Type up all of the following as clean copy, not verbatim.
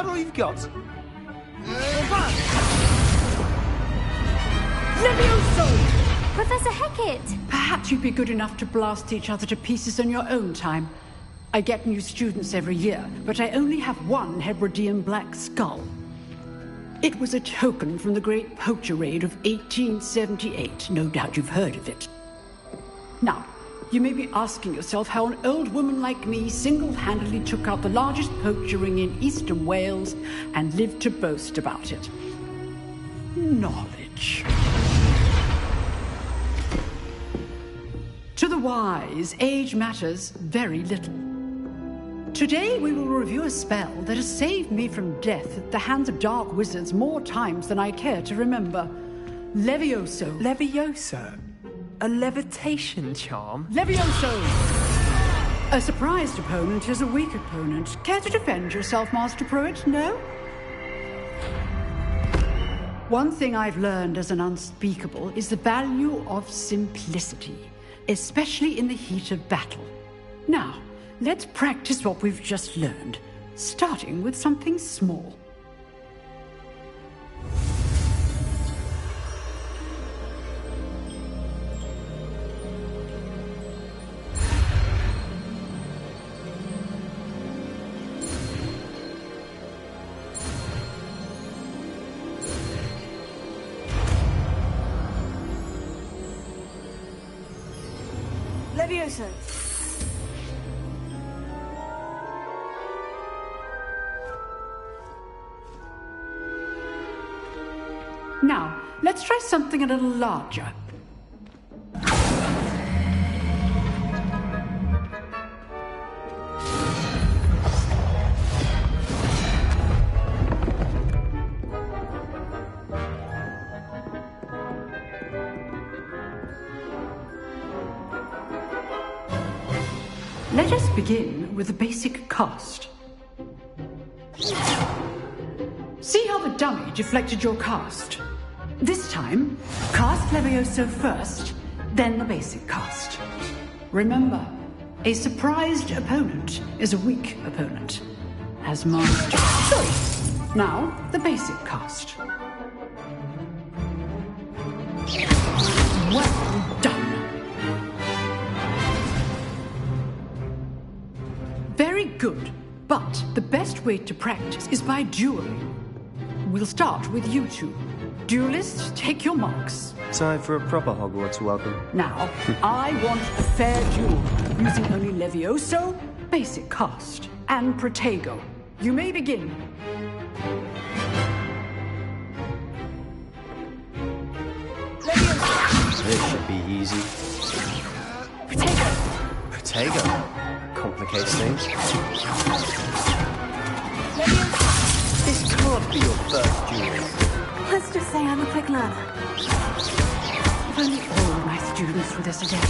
all you've got? Levioso! Professor Hecat! Perhaps you'd be good enough to blast each other to pieces in your own time. I get new students every year, but I only have one Hebridean black skull. It was a token from the Great Poacher Raid of 1878. No doubt you've heard of it. Now, you may be asking yourself how an old woman like me single-handedly took out the largest poacher ring in eastern Wales and lived to boast about it. Knowledge. To the wise, age matters very little. Today we will review a spell that has saved me from death at the hands of dark wizards more times than I care to remember. Levioso. Levioso? A levitation charm? Levioso! A surprised opponent is a weak opponent. Care to defend yourself, Master Pruitt? No? One thing I've learned as an unspeakable is the value of simplicity, especially in the heat of battle. Now, let's practice what we've just learned, starting with something small. Levioso. Now, let's try something a little larger. Let us begin with the basic cast. See how the dummy deflected your cast? This time, cast Levioso first, then the basic cast. Remember, a surprised opponent is a weak opponent. As master choice. Now, the basic cast. Well done. Very good, but the best way to practice is by dueling. We'll start with you two. Duelists, take your marks. Time for a proper Hogwarts welcome. Now, I want a fair duel, using only Levioso, basic cast, and Protego. You may begin. This should be easy. Protego! Protego? Complicates things. This can't be your first duel. Let's just say I'm a quick learner. If only all my students were this adept.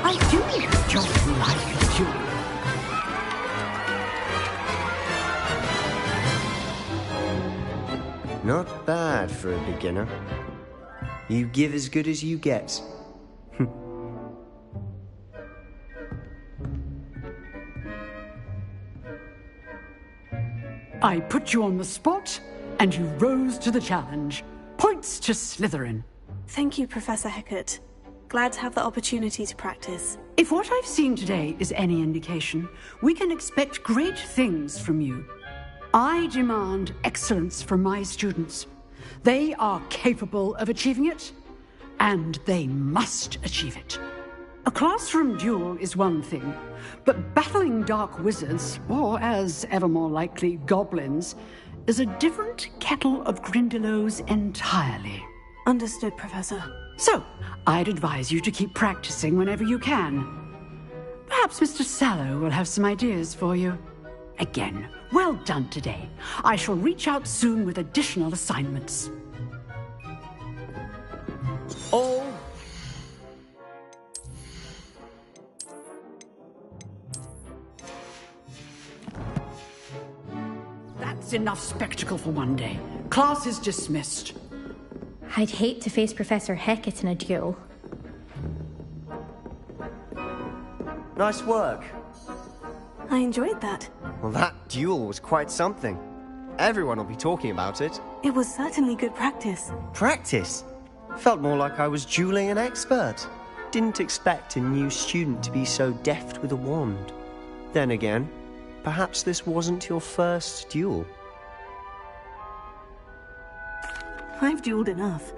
I do enjoy life dueling. Not bad for a beginner. You give as good as you get. I put you on the spot, and you rose to the challenge. Points to Slytherin. Thank you, Professor Hecat. Glad to have the opportunity to practice. If what I've seen today is any indication, we can expect great things from you. I demand excellence from my students. They are capable of achieving it, and they must achieve it. A classroom duel is one thing, but battling dark wizards, or as ever more likely, goblins, is a different kettle of Grindylows entirely. Understood, Professor. So, I'd advise you to keep practicing whenever you can. Perhaps Mr. Sallow will have some ideas for you. Again, well done today. I shall reach out soon with additional assignments. All That's enough spectacle for one day. Class is dismissed. I'd hate to face Professor Hecat in a duel. Nice work. I enjoyed that. Well, that duel was quite something. Everyone will be talking about it. It was certainly good practice. Practice? Felt more like I was dueling an expert. Didn't expect a new student to be so deft with a wand. Then again, perhaps this wasn't your first duel. I've dueled enough.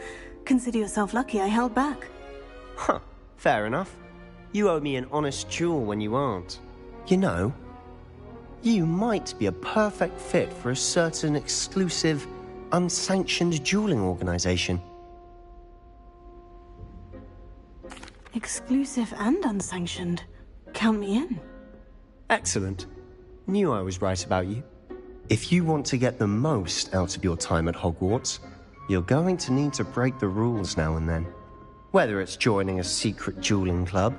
Consider yourself lucky I held back. Huh, fair enough. You owe me an honest duel when you aren't. You know, you might be a perfect fit for a certain exclusive, unsanctioned dueling organization. Exclusive and unsanctioned. Count me in. Excellent. Knew I was right about you. If you want to get the most out of your time at Hogwarts, you're going to need to break the rules now and then. Whether it's joining a secret dueling club,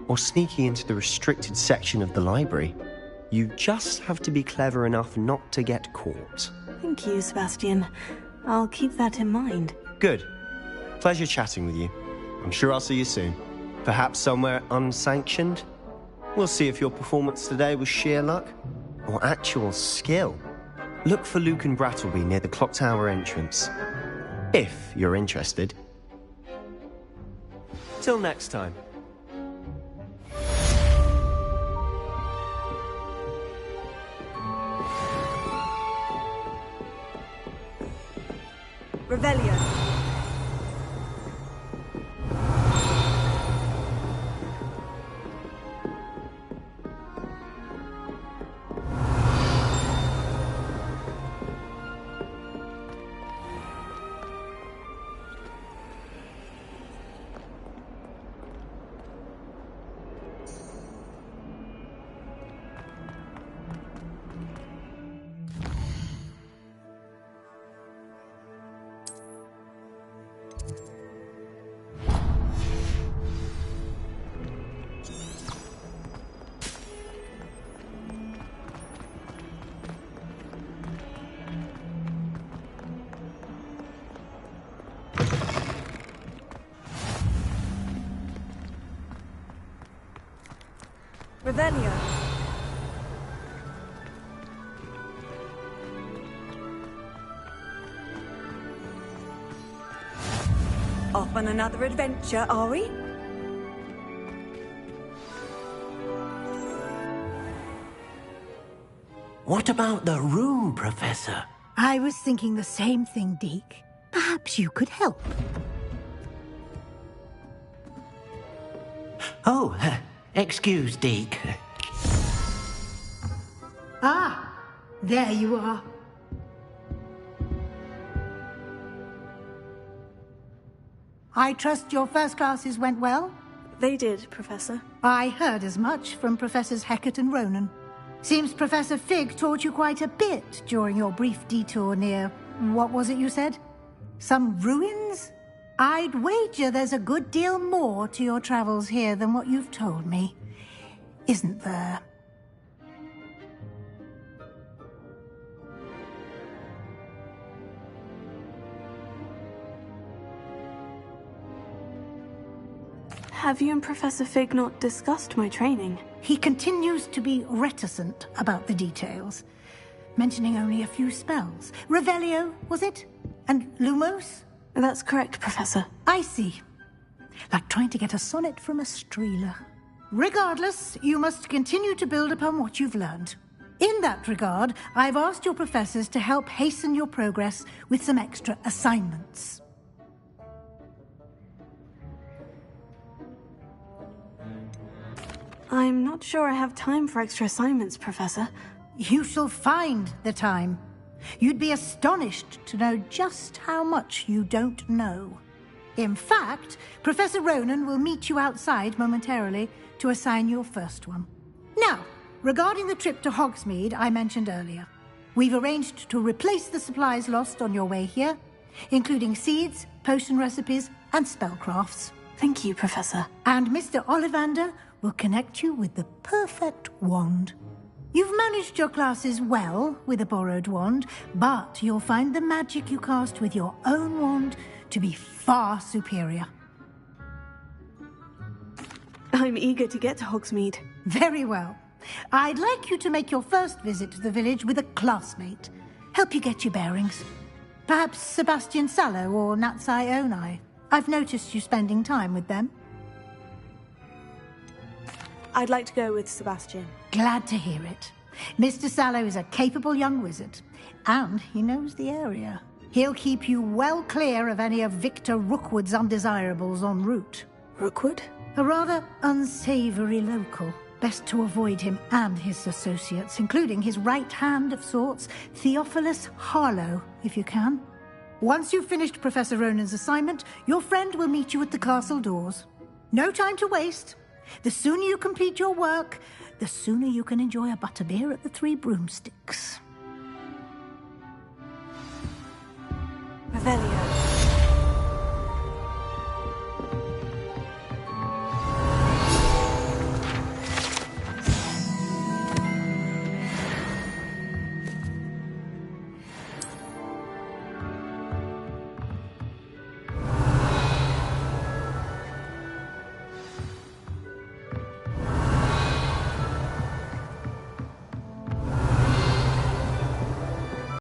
or sneaking into the restricted section of the library, you just have to be clever enough not to get caught. Thank you, Sebastian. I'll keep that in mind. Good. Pleasure chatting with you. I'm sure I'll see you soon. Perhaps somewhere unsanctioned? We'll see if your performance today was sheer luck or actual skill. Look for Luke and Brattleby near the clock tower entrance. If you're interested. Till next time. Revelio. Revelio. Off on another adventure, are we? What about the room, Professor? I was thinking the same thing, Deke. Perhaps you could help. Oh, excuse, Deke. Ah, there you are. I trust your first classes went well? They did, Professor. I heard as much from Professors Hecat and Ronan. Seems Professor Fig taught you quite a bit during your brief detour near... what was it you said? Some ruins? I'd wager there's a good deal more to your travels here than what you've told me. Isn't there? Have you and Professor Fig not discussed my training? He continues to be reticent about the details, mentioning only a few spells. Revelio, was it? And Lumos? That's correct, Professor. I see. Like trying to get a sonnet from a streeler. Regardless, you must continue to build upon what you've learned. In that regard, I've asked your professors to help hasten your progress with some extra assignments. I'm not sure I have time for extra assignments, Professor. You shall find the time. You'd be astonished to know just how much you don't know. In fact, Professor Ronan will meet you outside momentarily to assign your first one. Now, regarding the trip to Hogsmeade I mentioned earlier, we've arranged to replace the supplies lost on your way here, including seeds, potion recipes, and spellcrafts. Thank you, Professor. And Mr. Ollivander will connect you with the perfect wand. You've managed your classes well with a borrowed wand, but you'll find the magic you cast with your own wand to be far superior. I'm eager to get to Hogsmeade. Very well. I'd like you to make your first visit to the village with a classmate. Help you get your bearings. Perhaps Sebastian Sallow or Natsai Onai. I've noticed you spending time with them. I'd like to go with Sebastian. Glad to hear it. Mr. Sallow is a capable young wizard, and he knows the area. He'll keep you well clear of any of Victor Rookwood's undesirables en route. Rookwood? A rather unsavoury local. Best to avoid him and his associates, including his right hand of sorts, Theophilus Harlow, if you can. Once you've finished Professor Ronan's assignment, your friend will meet you at the castle doors. No time to waste. The sooner you complete your work, the sooner you can enjoy a butterbeer at the Three Broomsticks.